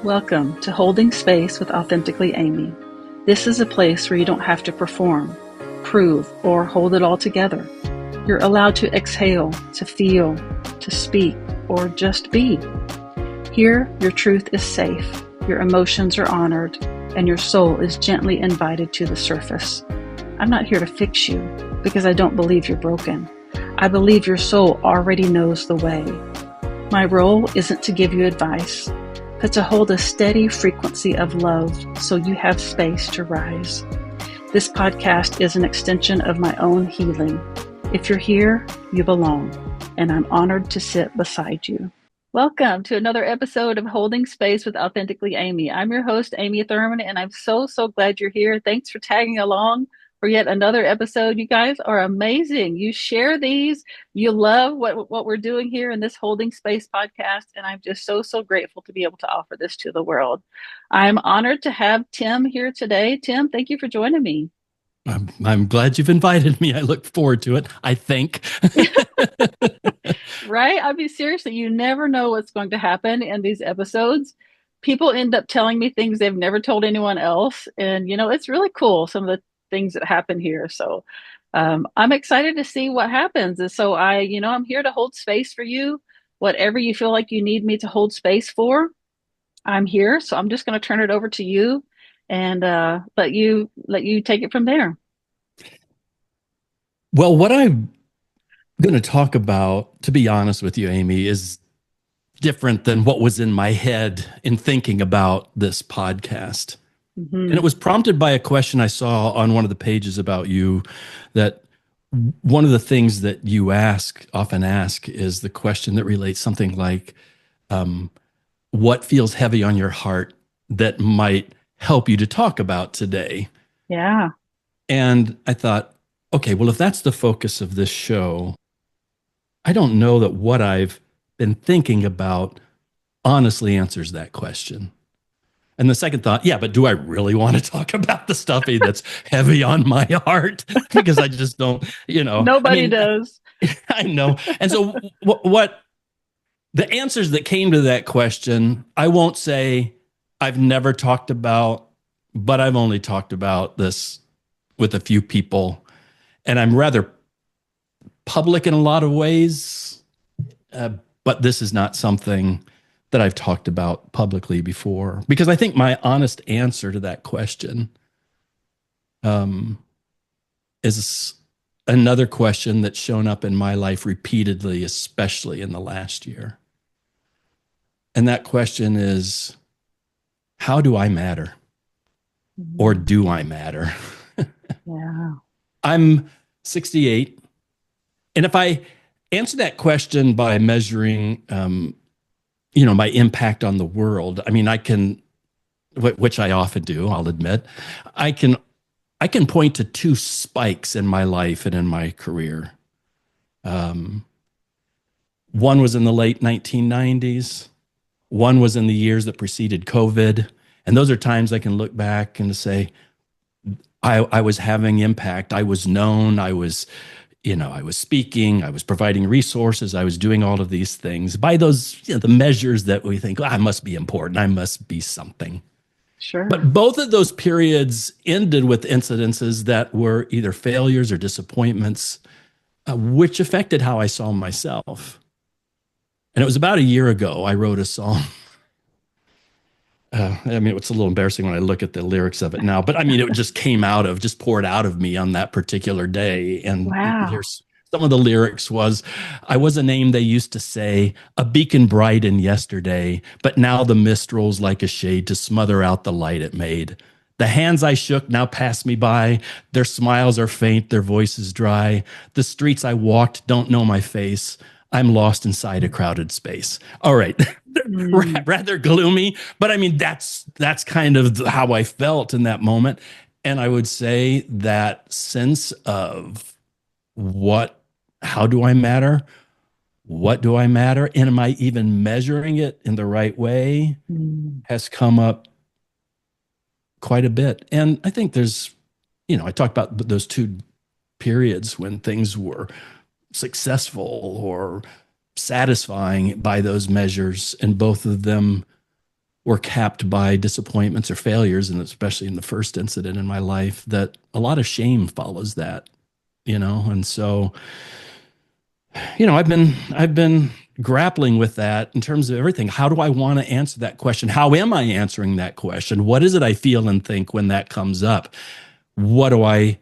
Welcome to Holding Space with Authentically Amy. This is a place where you don't have to perform, prove, or hold it all together. You're allowed to exhale, to feel, to speak, or just be. Here, your truth is safe, your emotions are honored, and your soul is gently invited to the surface. I'm not here to fix you because I don't believe you're broken. I believe your soul already knows the way. My role isn't to give you advice, but to hold a steady frequency of love so you have space to rise. This podcast is an extension of my own healing. If you're here, you belong, and I'm honored to sit beside you. Welcome to another episode of Holding Space with Authentically Amy. I'm your host, Amy Thurman, and I'm so glad you're here. Thanks for tagging along for yet another episode. You guys are amazing. You share these. You love what we're doing here in this Holding Space podcast, and I'm just so grateful to be able to offer this to the world. I'm honored to have Tim here today. Tim, thank you for joining me. I'm glad you've invited me. I look forward to it, I think. Right? I mean, seriously, you never know what's going to happen in these episodes. People end up telling me things they've never told anyone else. And, it's really cool, some of the things that happen here. So I'm excited to see what happens. And so I'm here to hold space for you. Whatever you feel like you need me to hold space for, I'm here. So I'm just going to turn it over to you and let you take it from there. Well, what I'm going to talk about, to be honest with you, Amy, is different than what was in my head in thinking about this podcast. Mm-hmm. And it was prompted by a question I saw on one of the pages about you, that one of the things that you often ask is the question that relates something like, what feels heavy on your heart that might help you to talk about today? Yeah. And I thought, okay, well, if that's the focus of this show, I don't know that what I've been thinking about honestly answers that question. And the second thought, yeah, but do I really want to talk about the stuff that's heavy on my heart? Because I just don't, Nobody does. I know. And so what the answers that came to that question, I won't say I've never talked about, but I've only talked about this with a few people. And I'm rather public in a lot of ways, but this is not something that I've talked about publicly before, because I think my honest answer to that question is another question that's shown up in my life repeatedly, especially in the last year. And that question is, how do I matter? Mm-hmm. Or do I matter? Yeah. I'm 68. And if I answer that question by measuring, my impact on the world, I mean, I can, which I often do, I'll admit, I can point to two spikes in my life and in my career. One was in the late 1990s. One was in the years that preceded COVID. And those are times I can look back and say, I was having impact. I was known. I was speaking, I was providing resources, I was doing all of these things by those, the measures that we think, I must be important, I must be something. Sure. But both of those periods ended with incidences that were either failures or disappointments, which affected how I saw myself. And it was about a year ago, I wrote a song. It's a little embarrassing when I look at the lyrics of it now, but it just poured out of me on that particular day. And wow. Here's some of the lyrics was, I was a name they used to say, a beacon bright in yesterday, but now the mist rolls like a shade to smother out the light it made. The hands I shook now pass me by. Their smiles are faint, their voices dry. The streets I walked don't know my face. I'm lost inside a crowded space. All right. Rather gloomy, but that's kind of how I felt in that moment. And I would say that sense of how do I matter? What do I matter? And am I even measuring it in the right way? Has come up quite a bit. And I think there's, I talked about those two periods when things were successful or satisfying by those measures, and both of them were capped by disappointments or failures, and especially in the first incident in my life, that a lot of shame follows that, and so, I've been grappling with that in terms of everything. How do I want to answer that question? How am I answering that question? What is it I feel and think when that comes up? What do I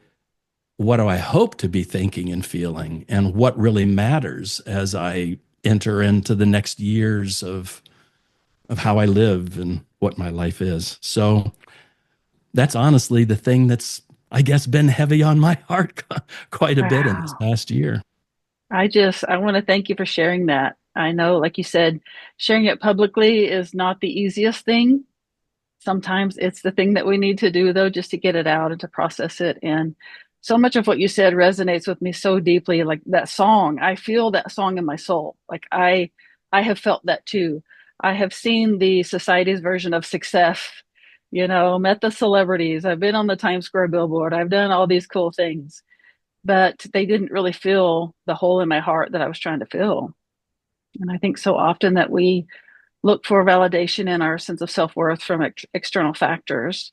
hope to be thinking and feeling, and what really matters as I enter into the next years of how I live and what my life is. So that's honestly the thing that's, I guess, been heavy on my heart quite a bit in this Wow. past year. I want to thank you for sharing that. I know, like you said, sharing it publicly is not the easiest thing. Sometimes it's the thing that we need to do, though, just to get it out and to process it. And so much of what you said resonates with me so deeply. Like that song, I feel that song in my soul. Like I have felt that too. I have seen the society's version of success, met the celebrities. I've been on the Times Square billboard. I've done all these cool things, but they didn't really fill the hole in my heart that I was trying to fill. And I think so often that we look for validation in our sense of self worth from external factors.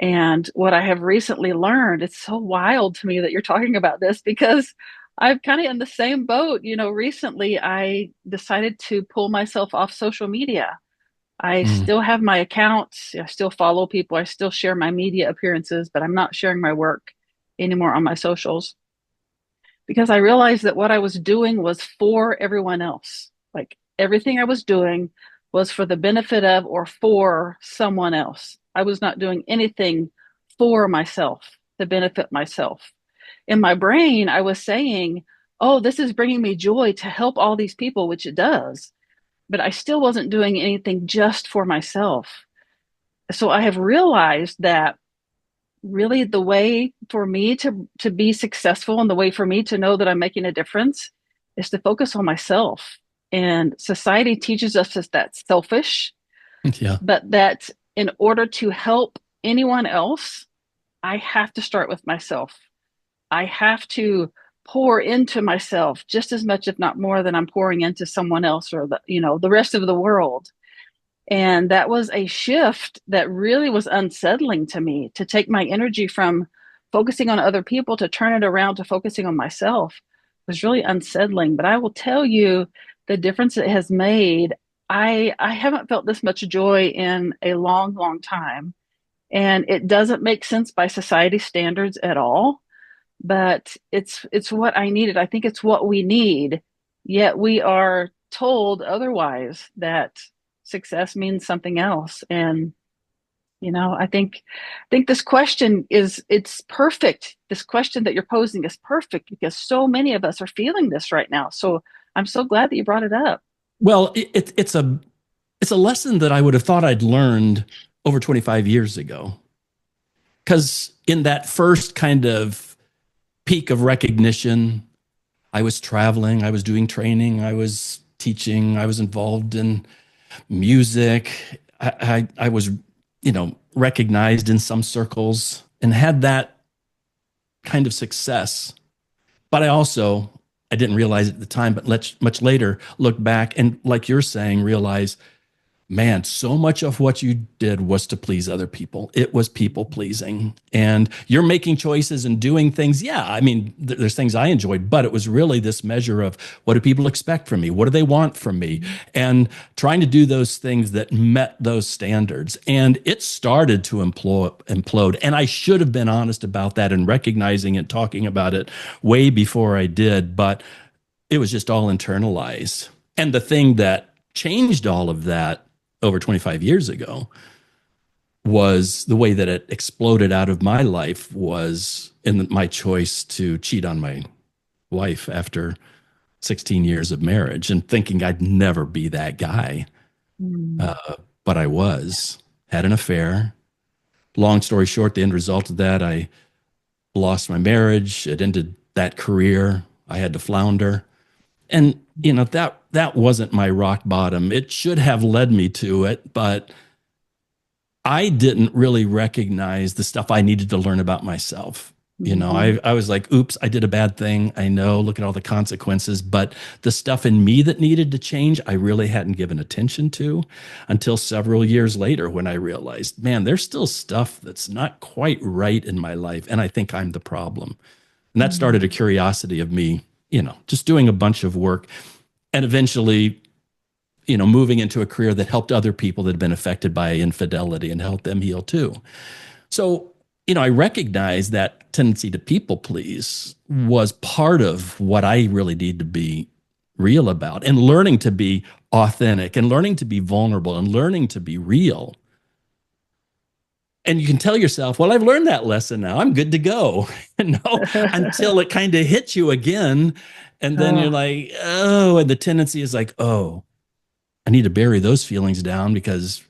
And what I have recently learned, it's so wild to me that you're talking about this because I'm kind of in the same boat. Recently I decided to pull myself off social media. I Mm, still have my accounts, I still follow people, I still share my media appearances, but I'm not sharing my work anymore on my socials because I realized that what I was doing was for everyone else. Like everything I was doing was for the benefit of or for someone else. I was not doing anything for myself to benefit myself. In my brain, I was saying, oh, this is bringing me joy to help all these people, which it does. But I still wasn't doing anything just for myself. So I have realized that really the way for me to be successful and the way for me to know that I'm making a difference is to focus on myself. And society teaches us that that's selfish, yeah. but that in order to help anyone else, I have to start with myself. I have to pour into myself just as much, if not more, than I'm pouring into someone else or the rest of the world. And that was a shift that really was unsettling to me, to take my energy from focusing on other people to turn it around to focusing on myself was really unsettling. But I will tell you the difference it has made. I haven't felt this much joy in a long, long time. And it doesn't make sense by society standards at all, but it's what I needed. I think it's what we need. Yet we are told otherwise, that success means something else. And I think this question it's perfect. This question that you're posing is perfect because so many of us are feeling this right now. So I'm so glad that you brought it up. Well, it's a lesson that I would have thought I'd learned over 25 years ago. Because in that first kind of peak of recognition, I was traveling, I was doing training, I was teaching, I was involved in music. I was, recognized in some circles and had that kind of success. But I didn't realize it at the time, but much later look back and, like you're saying, realize, man, so much of what you did was to please other people. It was people pleasing. And you're making choices and doing things. Yeah, I mean, there's things I enjoyed, but it was really this measure of what do people expect from me? What do they want from me? And trying to do those things that met those standards. And it started to implode. And I should have been honest about that and recognizing it, talking about it way before I did. But it was just all internalized. And the thing that changed all of that over 25 years ago was the way that it exploded out of my life was in my choice to cheat on my wife after 16 years of marriage and thinking I'd never be that guy. Mm. But I was, had an affair. Long story short, the end result of that, I lost my marriage. It ended that career. I had to flounder. And that wasn't my rock bottom. It should have led me to it, but I didn't really recognize the stuff I needed to learn about myself. Hmm. I was like, oops, I did a bad thing. I know, look at all the consequences. But the stuff in me that needed to change, I really hadn't given attention to until several years later when I realized, man, there's still stuff that's not quite right in my life. And I think I'm the problem. And that started a Hmm. curiosity of me, just doing a bunch of work and eventually, moving into a career that helped other people that had been affected by infidelity and helped them heal too. So, I recognize that tendency to people please was part of what I really need to be real about, and learning to be authentic and learning to be vulnerable and learning to be real. And you can tell yourself, well, I've learned that lesson now. I'm good to go. Until it kind of hits you again. And then you're Oh, like, oh, and the tendency is like, oh, I need to bury those feelings down because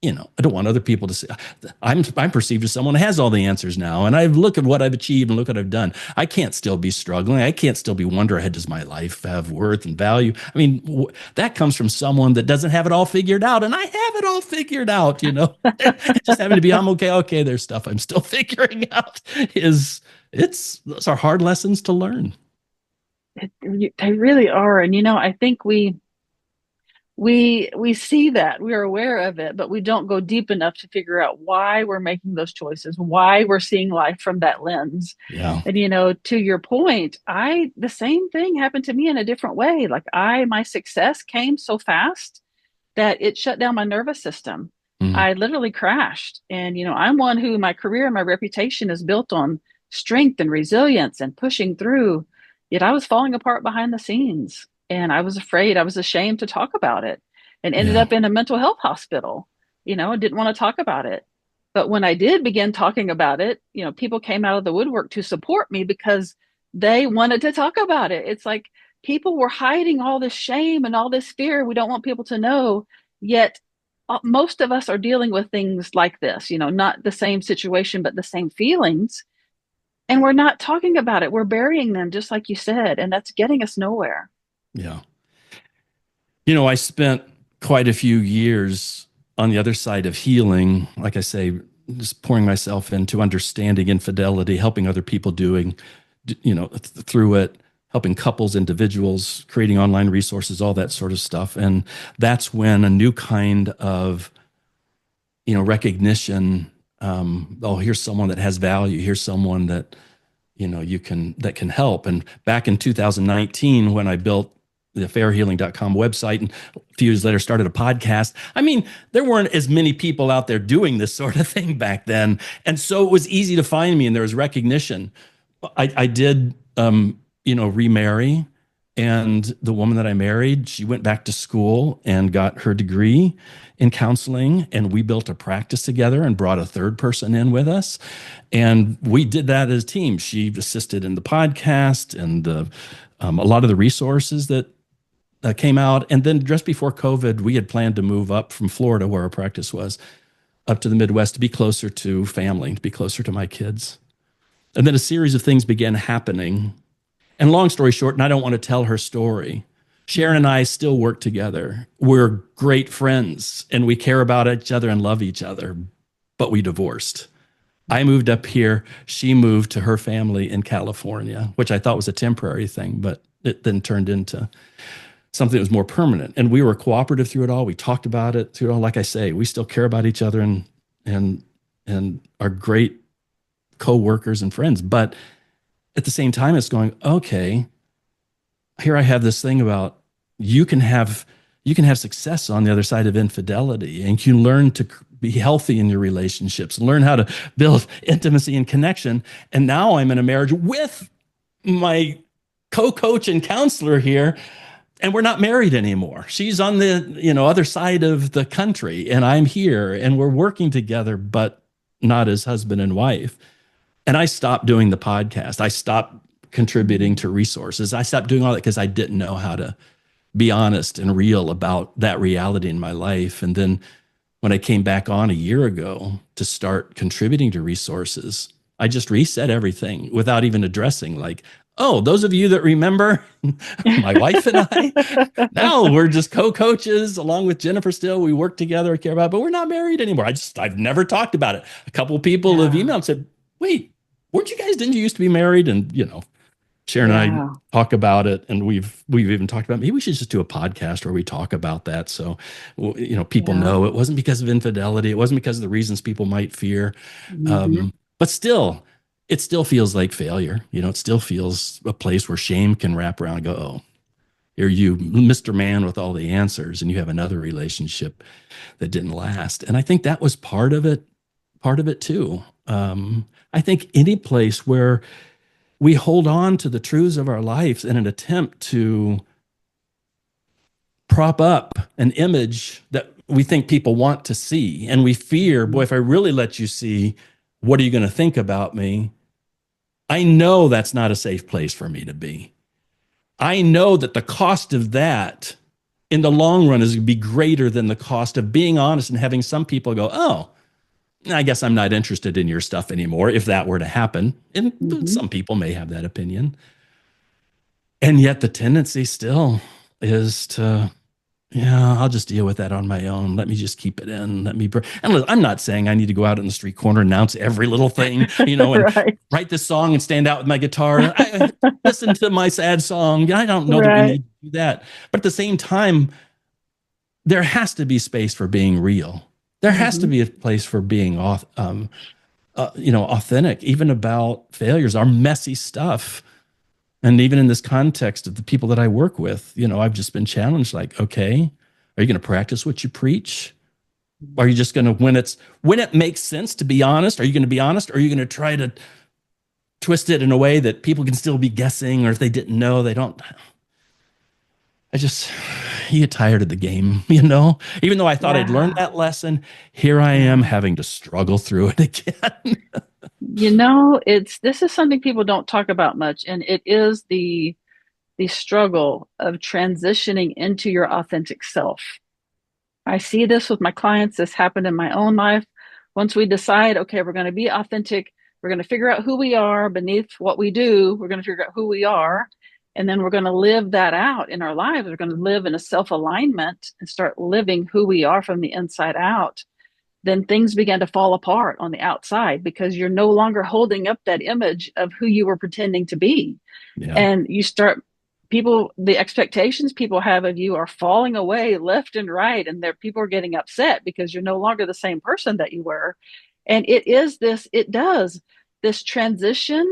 I don't want other people to say I'm perceived as someone who has all the answers now, and I look at what I've achieved and look what I've done. I can't still be struggling. I can't still be wondering, does my life have worth and value? I mean, that comes from someone that doesn't have it all figured out, and I have it all figured out. Just having to be, I'm okay. Okay, there's stuff I'm still figuring out. Those are hard lessons to learn. they really are. And I think we see that, we're aware of it, but we don't go deep enough to figure out why we're making those choices, why we're seeing life from that lens. Yeah, And to your point, I the same thing happened to me in a different way. Like my success came so fast that it shut down my nervous system. mm, I literally crashed. And I'm one who, my career and my reputation is built on strength and resilience and pushing through. Yet I was falling apart behind the scenes. And I was afraid, I was ashamed to talk about it, and ended yeah, up in a mental health hospital. Didn't want to talk about it. But when I did begin talking about it, people came out of the woodwork to support me because they wanted to talk about it. It's like people were hiding all this shame and all this fear. We don't want people to know. Yet most of us are dealing with things like this, not the same situation, but the same feelings. And we're not talking about it. We're burying them, just like you said. And that's getting us nowhere. yeah. I spent quite a few years on the other side of healing, like I say, just pouring myself into understanding infidelity, helping other people through it, helping couples, individuals, creating online resources, all that sort of stuff. And that's when a new kind of, recognition, oh, here's someone that has value. Here's someone that, that can help. And back in 2019, when I built the fairhealing.com website and a few years later started a podcast. I mean, there weren't as many people out there doing this sort of thing back then. And so it was easy to find me and there was recognition. I did, remarry. And the woman that I married, she went back to school and got her degree in counseling. And we built a practice together and brought a third person in with us. And we did that as a team. She assisted in the podcast and a lot of the resources that came out. And then just before COVID, we had planned to move up from Florida, where our practice was, up to the Midwest to be closer to family, to be closer to my kids. And then a series of things began happening. And long story short, and I don't want to tell her story, Sharon and I still work together. We're great friends and we care about each other and love each other, but we divorced. I moved up here. She moved to her family in California, which I thought was a temporary thing, but it then turned into something that was more permanent. And we were cooperative through it all. We talked about it through it all. Like I say, we still care about each other and and are great co-workers and friends. But at the same time, it's going, okay, here I have this thing about you can have success on the other side of infidelity, and you can learn to be healthy in your relationships, learn how to build intimacy and connection. And now I'm in a marriage with my co-coach and counselor here, and we're not married anymore. She's on the other side of the country and I'm here, and we're working together, but not as husband and wife. And I stopped doing the podcast. I stopped contributing to resources. I stopped doing all that because I didn't know how to be honest and real about that reality in my life. And then when I came back on a year ago to start contributing to resources, I just reset everything without even addressing, like, oh, those of you that remember my wife and I, now we're just co-coaches along with Jennifer still. We work together, care about, but we're not married anymore. I've never talked about it. A couple of people have Yeah. emailed and said, wait, weren't you guys, didn't you used to be married? And, Sharon and I Yeah. talk about it, and we've even talked about, maybe we should just do a podcast where we talk about that. So, people Yeah. know it wasn't because of infidelity. It wasn't because of the reasons people might fear. Hmm. But still, it still feels like failure. It still feels a place where shame can wrap around and go, oh, here you, Mr. Man with all the answers, and you have another relationship that didn't last. And I think that was part of it too. I think any place where we hold on to the truths of our lives in an attempt to prop up an image that we think people want to see. And we fear, boy, if I really let you see, what are you going to think about me? I know that's not a safe place for me to be. I know that the cost of that in the long run is going to be greater than the cost of being honest and having some people go, oh, I guess I'm not interested in your stuff anymore, if that were to happen. And Hmm. some people may have that opinion. And yet the tendency still is to, yeah, I'll just deal with that on my own. Let me just keep it in. And look, I'm not saying I need to go out in the street corner and announce every little thing, and Right. write this song and stand out with my guitar. Listen to my sad song. I don't know that we Right. need to do that. But at the same time, there has to be space for being real. There has to Hmm. be a place for being authentic, even about failures, our messy stuff. And even in this context of the people that I work with, I've just been challenged like, okay, are you going to practice what you preach? Are you just going to, when it makes sense to be honest, are you going to be honest? Or are you going to try to twist it in a way that people can still be guessing, or if they didn't know, they don't? I just, you get tired of the game, Even though I thought I'd learned Yeah. that lesson, here I am Yeah. having to struggle through it again. This is something people don't talk about much, and it is the struggle of transitioning into your authentic self. I see this with my clients. This happened in my own life. Once we decide, okay, we're going to be authentic, we're going to figure out who we are beneath what we do, we're going to figure out who we are, and then we're going to live that out in our lives. We're going to live in a self alignment and start living who we are from the inside out. Then things begin to fall apart on the outside because you're no longer holding up that image of who you were pretending to be. Yeah. And you start the expectations people have of you are falling away left and right, and there people are getting upset because you're no longer the same person that you were. And it does this transition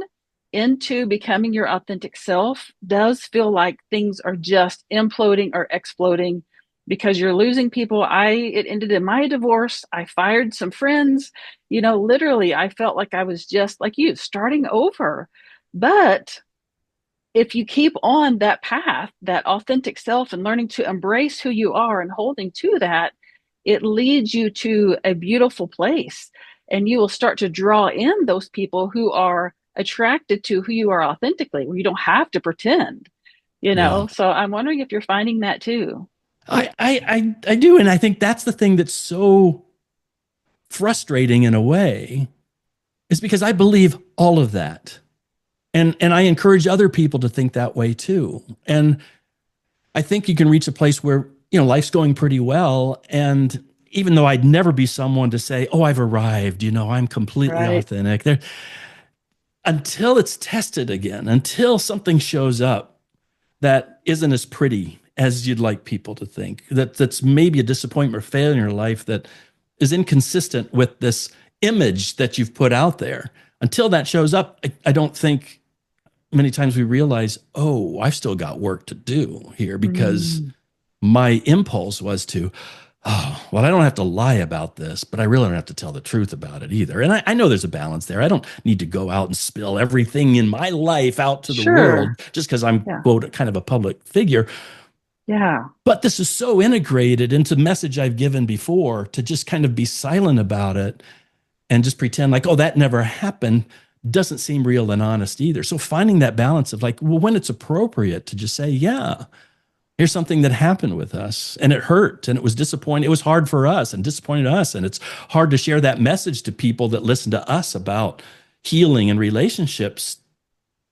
into becoming your authentic self does feel like things are just imploding or exploding because you're losing people. It ended in my divorce. I fired some friends. Literally I felt like I was just like you, starting over. But if you keep on that path, that authentic self, and learning to embrace who you are and holding to that, it leads you to a beautiful place. And you will start to draw in those people who are attracted to who you are authentically, where you don't have to pretend. Yeah. So I'm wondering if you're finding that too. I do. And I think that's the thing that's so frustrating in a way, is because I believe all of that. And I encourage other people to think that way too. And I think you can reach a place where, life's going pretty well. And even though I'd never be someone to say, oh, I've arrived, I'm completely Right. authentic there, until it's tested again, until something shows up that isn't as pretty as you'd like people to think, that's maybe a disappointment or failure in your life that is inconsistent with this image that you've put out there. Until that shows up, I don't think many times we realize, oh, I've still got work to do here, because Mm, my impulse was to, oh, well, I don't have to lie about this, but I really don't have to tell the truth about it either. And I know there's a balance there. I don't need to go out and spill everything in my life out to the sure. world just because I'm, Yeah. quote, kind of a public figure. Yeah. But this is so integrated into the message I've given before, to just kind of be silent about it and just pretend like, oh, that never happened, doesn't seem real and honest either. So finding that balance of like, well, when it's appropriate to just say, yeah, here's something that happened with us and it hurt and it was disappointing. It was hard for us and disappointed us. And it's hard to share that message to people that listen to us about healing and relationships,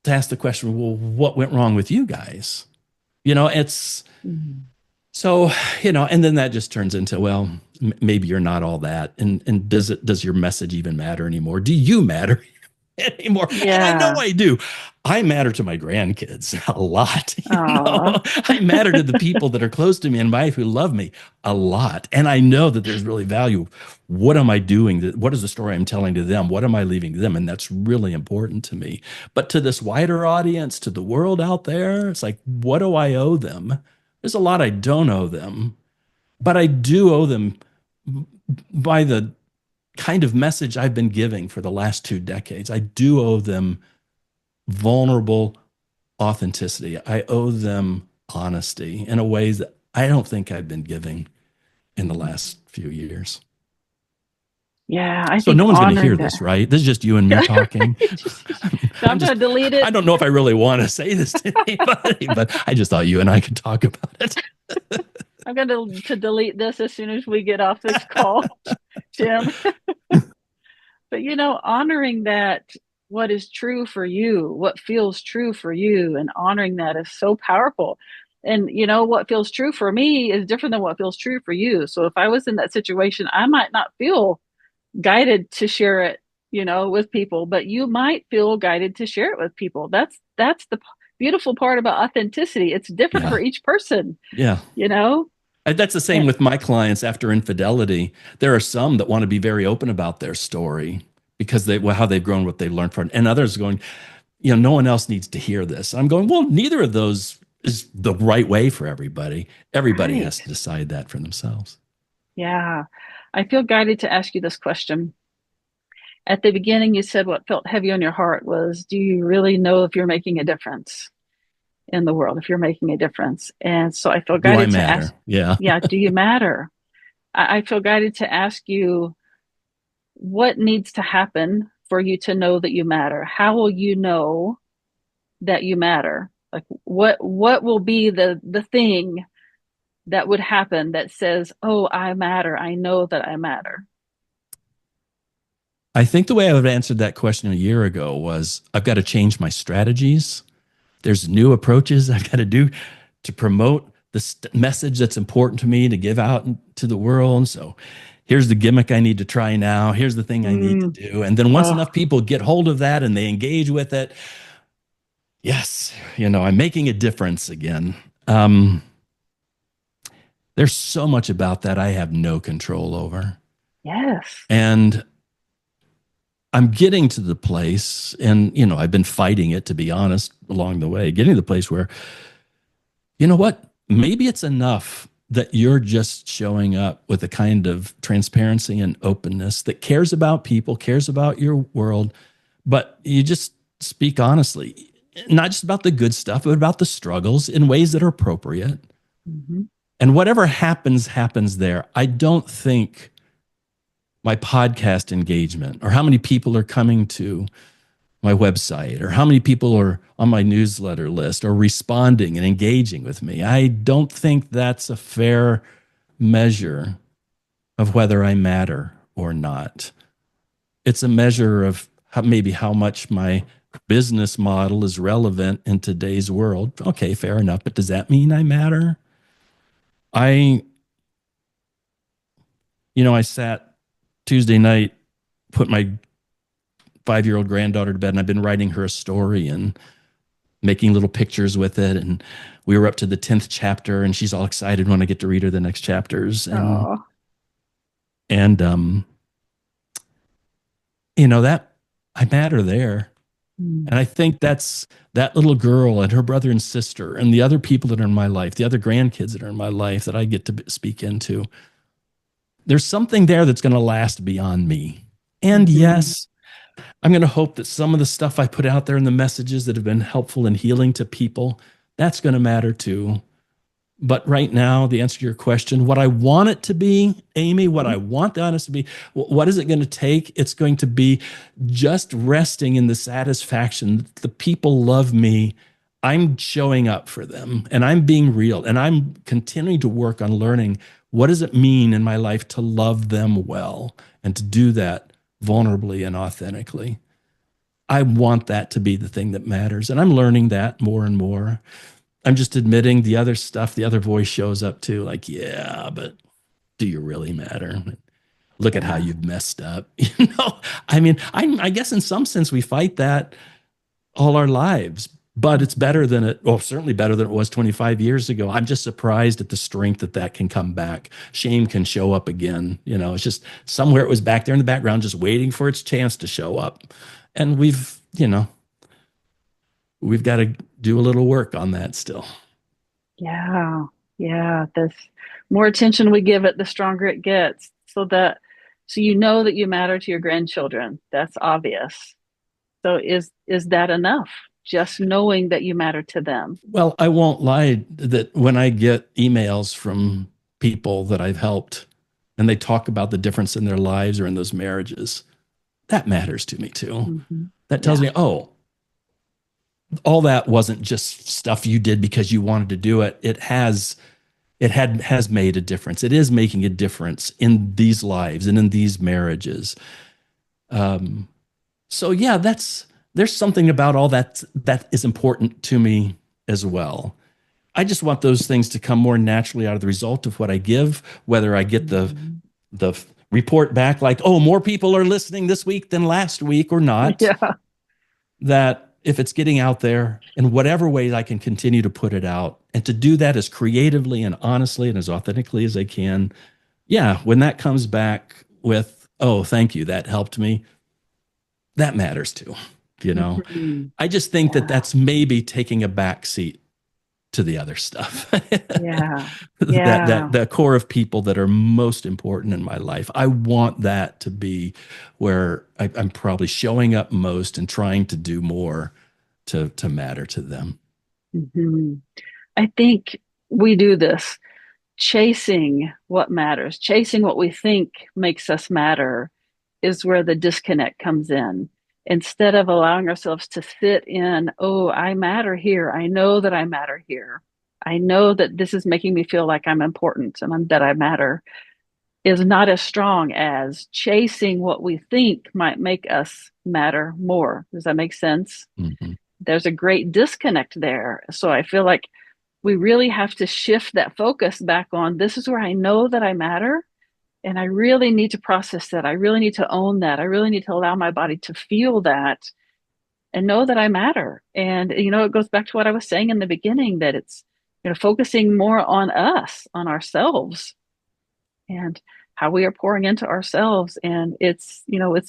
to ask the question, well, what went wrong with you guys? It's Mm. so, and then that just turns into, well, maybe you're not all that. And does your message even matter anymore? Do you matter? anymore. And I know Yeah. I do. I matter to my grandkids a lot. Oh. I matter to the people that are close to me in life who love me a lot. And I know that there's really value. What am I doing? What is the story I'm telling to them? What am I leaving to them? And that's really important to me. But to this wider audience, to the world out there, it's like, what do I owe them? There's a lot I don't owe them, but I do owe them by the kind of message I've been giving for the last 2 decades. I do owe them vulnerable authenticity. I owe them honesty in a way that I don't think I've been giving in the last few years. Yeah, I So think no one's going to hear honoring that. this, right? This is just you and me talking. I'm going to delete I it. don't know if I really want to say this to anybody, but I just thought you and I could talk about it. I'm going to delete this as soon as we get off this call, Jim. But honoring that, what is true for you, what feels true for you, and honoring that is so powerful. And what feels true for me is different than what feels true for you. So if I was in that situation, I might not feel guided to share it, with people, but you might feel guided to share it with people. That's the beautiful part about authenticity. It's different Yeah. for each person, Yeah. you know? That's the same And, with my clients after infidelity. There are some that want to be very open about their story because how they've grown, what they learned from it. And others going, no one else needs to hear this. I'm going, well, neither of those is the right way for everybody. Everybody right. has to decide that for themselves. Yeah. I feel guided to ask you this question. At the beginning, you said what felt heavy on your heart was, do you really know if you're making a difference in the world, if you're making a difference? And so I feel Do I guided to ask, matter? Yeah. yeah, do you matter? I feel guided to ask you, what needs to happen for you to know that you matter? How will you know that you matter? Like what will be the thing that would happen that says, oh, I matter. I know that I matter. I think the way I would have answered that question a year ago was I've got to change my strategies. There's new approaches I've got to do to promote the message that's important to me to give out to the world. So here's the gimmick I need to try now. Here's the thing I need to do. And then once enough people get hold of that and they engage with it, yes, I'm making a difference again. There's so much about that I have no control over. Yes. And I'm getting to the place, and I've been fighting it, to be honest, along the way, getting to the place where, you know what? Maybe it's enough that you're just showing up with a kind of transparency and openness that cares about people, cares about your world, but you just speak honestly, not just about the good stuff, but about the struggles in ways that are appropriate. Mm-hmm. And whatever happens there. I don't think my podcast engagement or how many people are coming to my website or how many people are on my newsletter list or responding and engaging with me, I don't think that's a fair measure of whether I matter or not. It's a measure of maybe how much my business model is relevant in today's world. Okay, fair enough. But does that mean I matter? I sat Tuesday night, put my 5-year-old granddaughter to bed, and I've been writing her a story and making little pictures with it. And we were up to the 10th chapter, and she's all excited when I get to read her the next chapters. And that I matter there. And I think that's that little girl and her brother and sister and the other people that are in my life, the other grandkids that are in my life that I get to speak into. There's something there that's going to last beyond me. And yes, I'm going to hope that some of the stuff I put out there and the messages that have been helpful and healing to people, that's going to matter too. But right now, the answer to your question, what I want it to be, Amy, what I want the honest to be, what is it going to take? It's going to be just resting in the satisfaction that the people love me. I'm showing up for them and I'm being real and I'm continuing to work on learning what does it mean in my life to love them well and to do that vulnerably and authentically. I want that to be the thing that matters. And I'm learning that more and more. I'm just admitting the other stuff, the other voice shows up too, like, yeah, but do you really matter? look at how Yeah. you've messed up. I mean, I guess in some sense we fight that all our lives, but it's better than it, well, certainly better than it was 25 years ago. I'm just surprised at the strength that that can come back. Shame can show up again. It's just somewhere it was back there in the background, just waiting for its chance to show up. And we've got to do a little work on that still. Yeah. Yeah. This more attention we give it, the stronger it gets. So you know that you matter to your grandchildren. That's obvious. So is that enough? Just knowing that you matter to them. Well, I won't lie that when I get emails from people that I've helped and they talk about the difference in their lives or in those marriages, that matters to me too. Hmm. That tells Yeah. me, oh, all that wasn't just stuff you did because you wanted to do it. It has made a difference. It is making a difference in these lives and in these marriages. Um, so yeah, there's something about all that is important to me as well. I just want those things to come more naturally out of the result of what I give, whether I get Mhm. the report back like, oh, more people are listening this week than last week or not. Yeah. That if it's getting out there in whatever way I can continue to put it out and to do that as creatively and honestly and as authentically as I can. Yeah, when that comes back with, oh, thank you, that helped me, that matters too. You know, Mhm. I just think that Yeah. that's maybe taking a back seat to the other stuff. Yeah. That Yeah. the core of people that are most important in my life. I want that to be where I'm probably showing up most and trying to do more to matter to them. Hmm. I think we do this chasing what matters, chasing what we think makes us matter is where the disconnect comes in. Instead of allowing ourselves to sit in, oh, I matter here. I know that I matter here. I know that this is making me feel like I'm important and that I matter is not as strong as chasing what we think might make us matter more. Does that make sense? Mhm. There's a great disconnect there. So I feel like we really have to shift that focus back on this is where I know that I matter. And I really need to process that. I really need to own that. I really need to allow my body to feel that and know that I matter. And, it goes back to what I was saying in the beginning that it's, focusing more on us, on ourselves, and how we are pouring into ourselves. And it's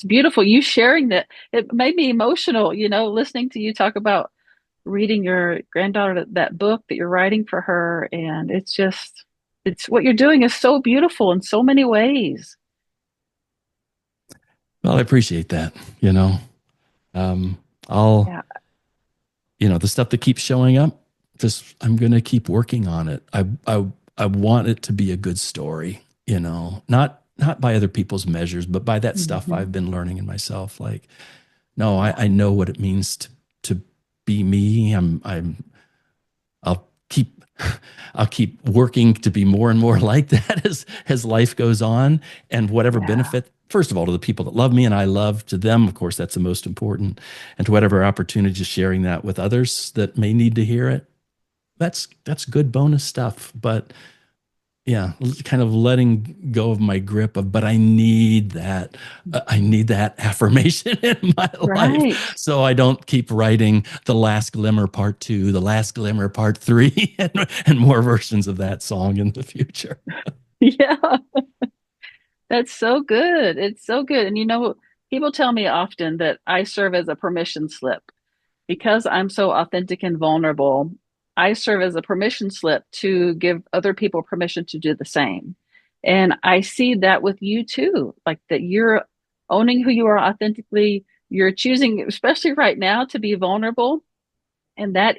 beautiful. You sharing that, it made me emotional, listening to you talk about reading your granddaughter that book that you're writing for her. And it's what you're doing is so beautiful in so many ways. Well, I appreciate that. You know, um, I'll, Yeah. the stuff that keeps showing up, just I'm going to keep working on it. I want it to be a good story. Not by other people's measures, but by that stuff Hmm. I've been learning in myself. Like, no, I know what it means to be me. I'll keep I'll keep working to be more and more like that as life goes on, and whatever Yeah. benefit, first of all, to the people that love me and I love to them, of course, that's the most important, and to whatever opportunity sharing that with others that may need to hear it. That's good bonus stuff. But yeah, kind of letting go of my grip of, but I need that affirmation in my life, Right. so I don't keep writing the last glimmer part 2, the last glimmer part 3, and more versions of that song in the future. Yeah. That's so good. It's so good. And people tell me often that I serve as a permission slip because I'm so authentic and vulnerable. I serve as a permission slip to give other people permission to do the same. And I see that with you too, like that you're owning who you are authentically. You're choosing, especially right now, to be vulnerable. And that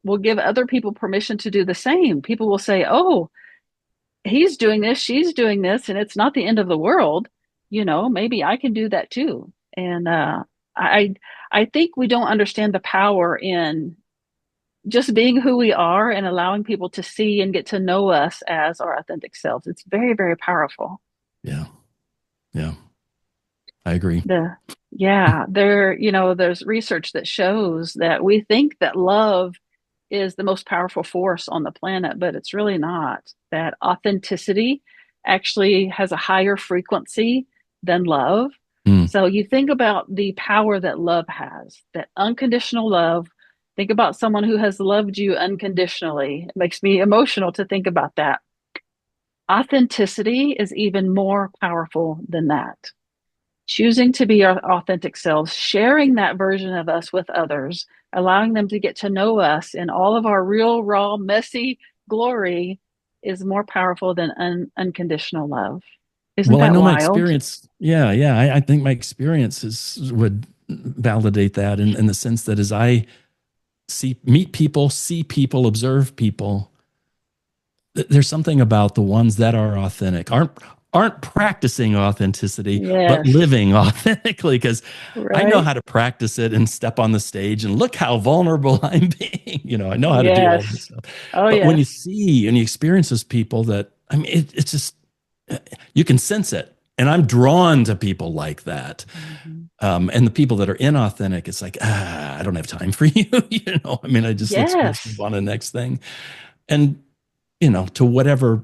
will give other people permission to do the same. People will say, oh, he's doing this, she's doing this, and it's not the end of the world. Maybe I can do that too. And I I think we don't understand the power in just being who we are and allowing people to see and get to know us as our authentic selves. It's very, very powerful. Yeah, yeah, I agree. The Yeah, there's research that shows that we think that love is the most powerful force on the planet, but it's really not. That authenticity actually has a higher frequency than love. Mm. So you think about the power that love has, that unconditional love. Think about someone who has loved you unconditionally. It makes me emotional to think about that. Authenticity is even more powerful than that. Choosing to be our authentic selves, sharing that version of us with others, allowing them to get to know us in all of our real, raw, messy glory is more powerful than unconditional love. Isn't Well, I that know my wild? experience. Yeah, yeah. I think my experiences would validate that in the sense that as I meet people, see people, observe people, there's something about the ones that are authentic, aren't practicing authenticity, but Yes, living authentically. Because I know right? how to practice it and step on the stage and look how vulnerable I'm being. I know how to do all this Yes. stuff. Oh, But when you yes. see and you experience those people, that I mean, it's just you can sense it. And I'm drawn to people like that. Mhm. And the people that are inauthentic, it's like, I don't have time for you. I mean, let's move Yes. on to the next thing. And, to whatever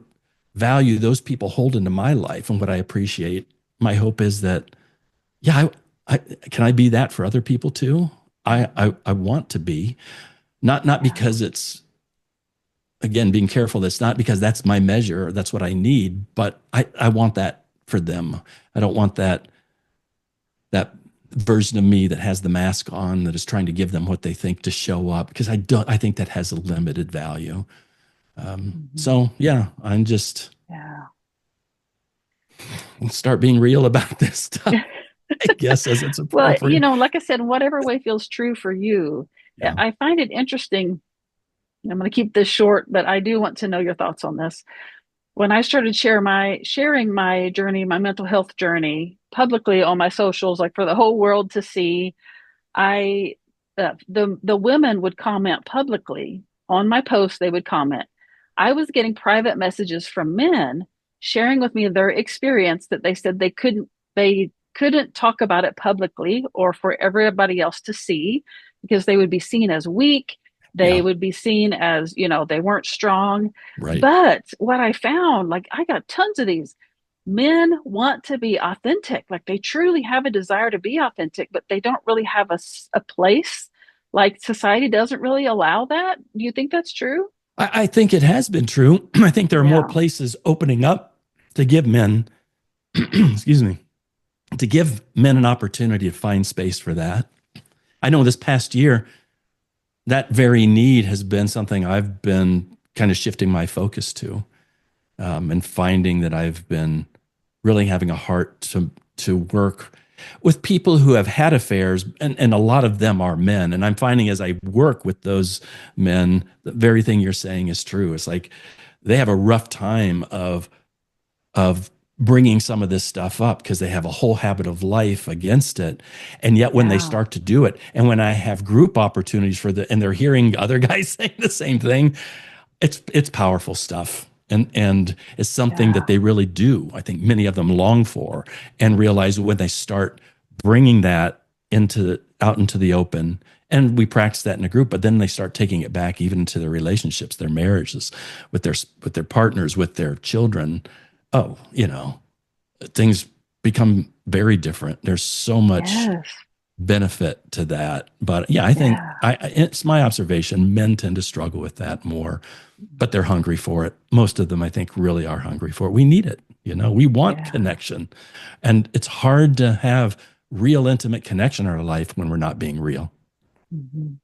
value those people hold into my life and what I appreciate, my hope is that, yeah, I can I be that for other people too? I want to be, not Yeah. because it's, again, being careful. That's not because that's my measure, or that's what I need, but I want that for them. I don't want that version of me that has the mask on that is trying to give them what they think to show up, because I think that has a limited value. Mhm. So yeah, I'm just Yeah. start being real about this stuff, I guess, as it's Well, appropriate. like I said, in whatever way feels true for you, Yeah. I find it interesting. I'm going to keep this short, but I do want to know your thoughts on this. When I started sharing my journey, my mental health journey publicly on my socials, like for the whole world to see, I the women would comment publicly on my posts. They would comment. I was getting private messages from men sharing with me their experience that they said they couldn't talk about it publicly or for everybody else to see because they would be seen as weak. They Yeah. would be seen as, they weren't strong. Right. But what I found, like I got tons of these men want to be authentic. Like they truly have a desire to be authentic, but they don't really have a place. Like society doesn't really allow that. Do you think that's true? I think it has been true. I think there are more Yeah. places opening up to give men, excuse me, to give men an opportunity to find space for that. I know this past year, that very need has been something I've been kind of shifting my focus to, and finding that I've been really having a heart to work with people who have had affairs, and a lot of them are men. And I'm finding as I work with those men, the very thing you're saying is true. It's like they have a rough time of bringing some of this stuff up because they have a whole habit of life against it. And yet when they Yeah. start to do it, and when I have group opportunities and they're hearing other guys saying the same thing, it's powerful stuff. And it's something that Yeah. they really do. I think many of them long for, and realize when they start bringing that out into the open, and we practice that in a group, but then they start taking it back even into their relationships, their marriages, with their partners, with their children. Oh, things become very different. There's so much Yes. benefit to that. But yeah, I think Yeah. it's my observation. Men tend to struggle with that more, but they're hungry for it. Most of them, I think, really are hungry for it. We need it. We want Yeah. connection, and it's hard to have real intimate connection in our life when we're not being real. Mhm.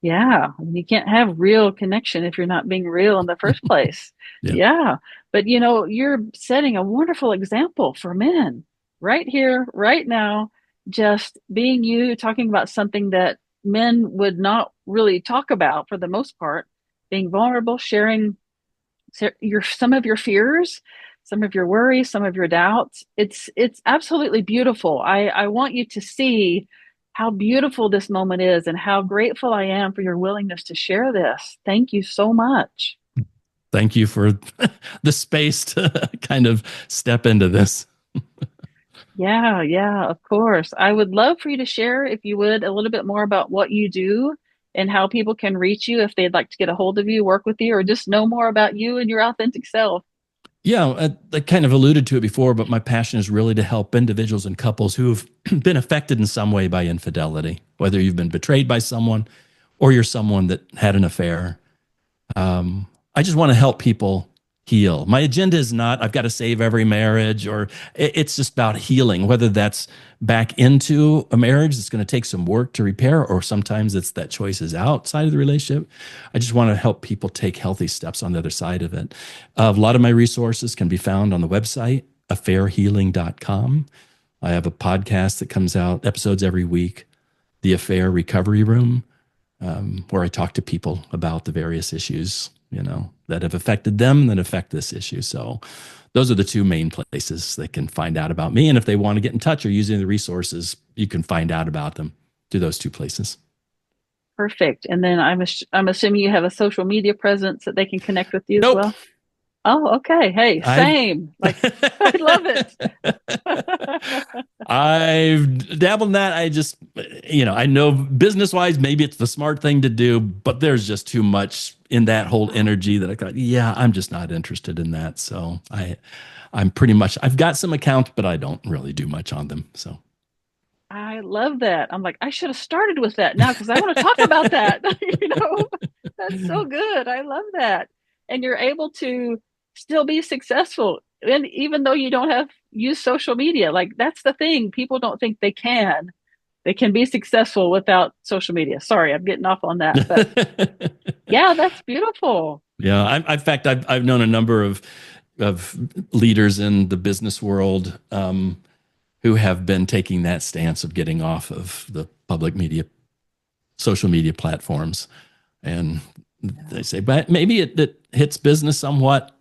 Yeah, I mean, you can't have real connection if you're not being real in the first place. Yeah. Yeah, but you're setting a wonderful example for men right here, right now, just being you, talking about something that men would not really talk about for the most part, being vulnerable, sharing your some of your fears, some of your worries, some of your doubts. It's absolutely beautiful. I want you to see how beautiful this moment is and how grateful I am for your willingness to share this. Thank you so much. Thank you for the space to kind of step into this. Yeah, yeah, of course. I would love for you to share, if you would, a little bit more about what you do and how people can reach you if they'd like to get a hold of you, work with you, or just know more about you and your authentic self. Yeah, I kind of alluded to it before, but my passion is really to help individuals and couples who have been affected in some way by infidelity, whether you've been betrayed by someone or you're someone that had an affair. I just want to help people heal. My agenda is not, I've got to save every marriage, or it's just about healing, whether that's back into a marriage that's going to take some work to repair, or sometimes it's that choice is outside of the relationship. I just want to help people take healthy steps on the other side of it. A lot of my resources can be found on the website, affairhealing.com. I have a podcast that comes out, episodes every week, The Affair Recovery Room, where I talk to people about the various issues, that have affected them, that affect this issue. So those are the two main places they can find out about me. And if they want to get in touch or use any of the resources, you can find out about them through those two places. Perfect. And then I'm assuming you have a social media presence that they can connect with you as well. Oh, okay. Hey, same. I love it. I've dabbled in that. I just, I know business-wise, maybe it's the smart thing to do, but there's just too much in that whole energy that I thought, I'm just not interested in that. So I'm pretty much, I've got some accounts, but I don't really do much on them. So I love that. I'm like, I should have started with that now because I want to talk about that. That's so good. I love that. And you're able to still be successful. And even though you don't have used social media, like that's the thing. People don't think they can. They can be successful without social media. Sorry, I'm getting off on that. But yeah, that's beautiful. Yeah. In fact, I've known a number of leaders in the business world who have been taking that stance of getting off of the public media, social media platforms. And they say, but maybe it hits business somewhat,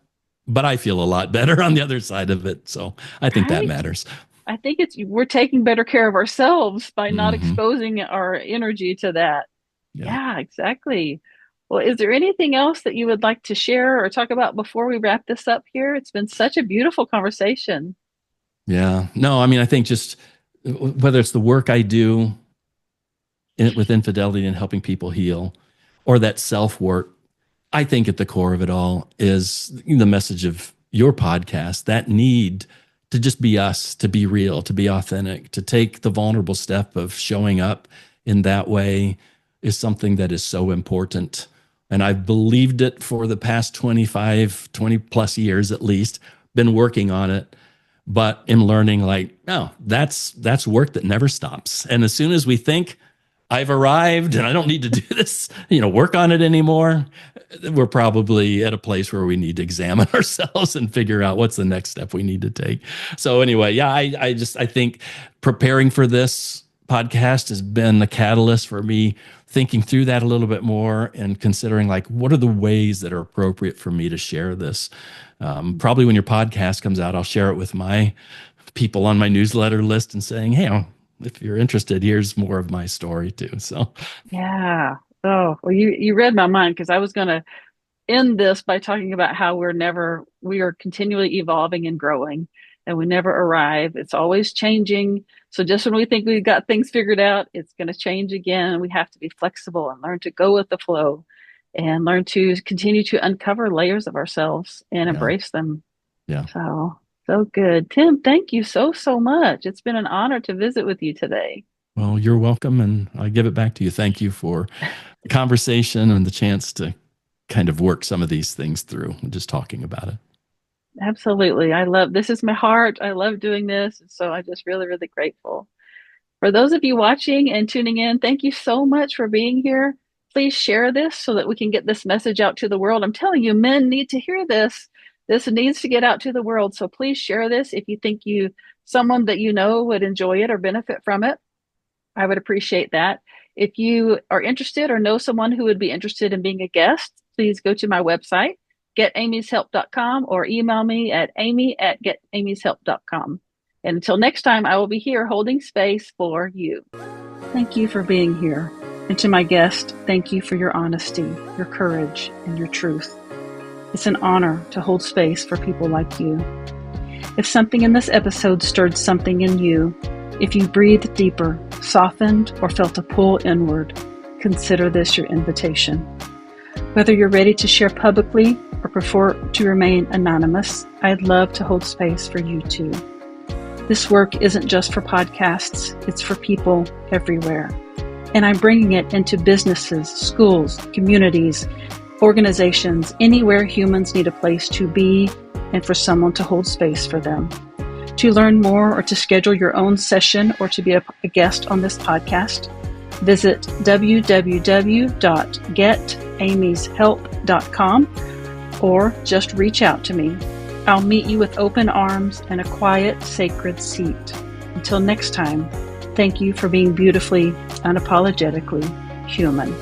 but I feel a lot better on the other side of it. So I think that matters. I think we're taking better care of ourselves by not exposing our energy to that. Yeah, exactly. Well, is there anything else that you would like to share or talk about before we wrap this up here? It's been such a beautiful conversation. Yeah. No, I mean, I think just whether it's the work I do with infidelity and helping people heal, or that self-work, I think at the core of it all is the message of your podcast, that need to just be us, to be real, to be authentic, to take the vulnerable step of showing up in that way is something that is so important. And I've believed it for the past 20 plus years at least, been working on it, but am learning no, that's work that never stops. And as soon as we think I've arrived and I don't need to do this, work on it anymore, we're probably at a place where we need to examine ourselves and figure out what's the next step we need to take. So anyway, I think preparing for this podcast has been the catalyst for me thinking through that a little bit more and considering what are the ways that are appropriate for me to share this. Probably when your podcast comes out, I'll share it with my people on my newsletter list and saying, hey, if you're interested, here's more of my story too. So, yeah. Oh, well, you read my mind because I was going to end this by talking about how we are continually evolving and growing and we never arrive. It's always changing. So just when we think we've got things figured out, it's going to change again. We have to be flexible and learn to go with the flow and learn to continue to uncover layers of ourselves and embrace them. Yeah. So good. Tim, thank you so much. It's been an honor to visit with you today. Well, you're welcome. And I give it back to you. Thank you for the conversation and the chance to kind of work some of these things through and just talking about it. Absolutely. This is my heart. I love doing this. So I'm just really, really grateful. For those of you watching and tuning in, thank you so much for being here. Please share this so that we can get this message out to the world. I'm telling you, men need to hear this. This needs to get out to the world. So please share this if you think someone that would enjoy it or benefit from it. I would appreciate that. If you are interested or know someone who would be interested in being a guest, please go to my website, getamyshelp.com, or email me at amy@getamyshelp.com. And until next time, I will be here holding space for you. Thank you for being here. And to my guest, thank you for your honesty, your courage, and your truth. It's an honor to hold space for people like you. If something in this episode stirred something in you, if you breathed deeper, softened, or felt a pull inward, consider this your invitation. Whether you're ready to share publicly or prefer to remain anonymous, I'd love to hold space for you too. This work isn't just for podcasts, it's for people everywhere. And I'm bringing it into businesses, schools, communities, organizations, anywhere humans need a place to be and for someone to hold space for them. To learn more or to schedule your own session or to be a guest on this podcast, visit www.getamyshelp.com or just reach out to me. I'll meet you with open arms and a quiet, sacred seat. Until next time, thank you for being beautifully, unapologetically human.